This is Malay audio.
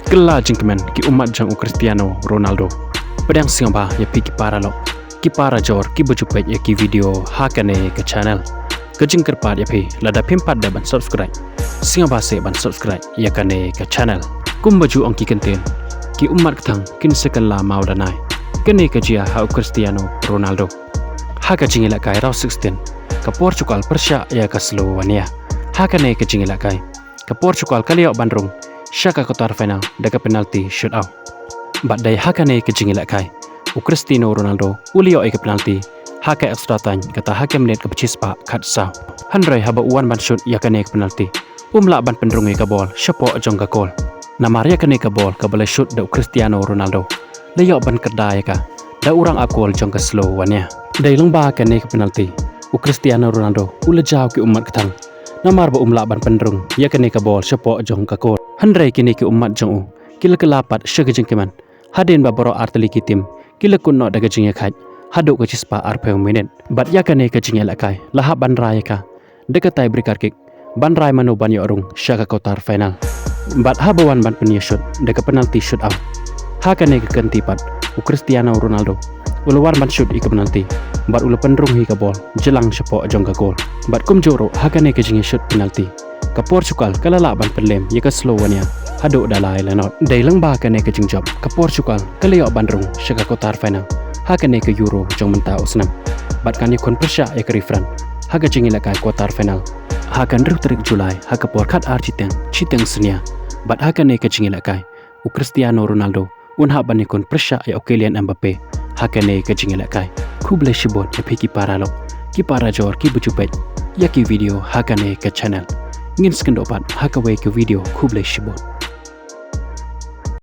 Kela jengkemen ki umat jang Cristiano Ronaldo. Pedang siapa ya pi ki para lo. Ki para jor ki bujupet ya ki video hakane ke channel. Kejing kerpat ya pi lada pimpat da ban subscribe. Siapa se ban subscribe ya kane ke channel. Kum baju ongki kenten. Ki umat ketang kin sekala mau danai. Kene ke jia ha Cristiano Ronaldo. Haka jingila kai raw 16. Ke Portugal Persia ya ke Slovenia. Hakane ke jingila kai. Ke Portugal kaliau Bandung. Syaka kotar final daga penalti shootout. Bat dai hakane ke jingila kai. Cristiano Ronaldo ulio ke penalti. Haka extra time kata haka menit ke pecispa kat saw. Handrai haba uan ban shoot ya kane ke penalti. Umla ban pendrungi ke bol syapo jong ke gol. Namaria kane ke bol ke boleh shoot da Cristiano Ronaldo. Layok ban kedai ka. Da urang akol jong ke Slovenia. Dai lengba kane ke penalti. Cristiano Ronaldo ula jauh ke umat ketang. Namar ba umla ban pendrung ya kane ke bol syapo jong ke gol. Handrai kini ke umat jong kila kelapat syaka jengkeman. Hadin ba boro arteli kitim kila kunno daga jingya khai. Haduk ke cispa arpeung minit. Bat ya kane ke jingya lakai. Lahap ban raya ka. Dekat tay beri karkik. Ban rai manu ban yorung syaka kotar final. Bat habawan ban penia shoot dekat penalti shoot out. Ha kane ke kentipat. Cristiano Ronaldo. Uluar ban shoot ika penalti. Bat ulu pendrung hi ke bol. Jelang syapo jong ke gol. Bat kum joro ha kane ke jingya shoot penalti. Ke Portugal kalala ban pelem ya ke Slovenia haduk dalai lenot dai lengba kane ke jingjob ke Portugal kalio bandrung syaka kotar final hakane ke Euro jong menta usnam bat kan yakon Persia ya ke refran haga jingila kai kotar final hakan ru tarik Julai haka porkat architeng chiteng senia bat hakane ke jingila kai Cristiano Ronaldo un ha ban yakon Persia ya Kylian Mbappe hakane ke jingila kai kuble shibot ya piki paralo ki para jor ki bujupet ya ki video hakane ke channel ngin skendopat hakawe ke video kuble shibot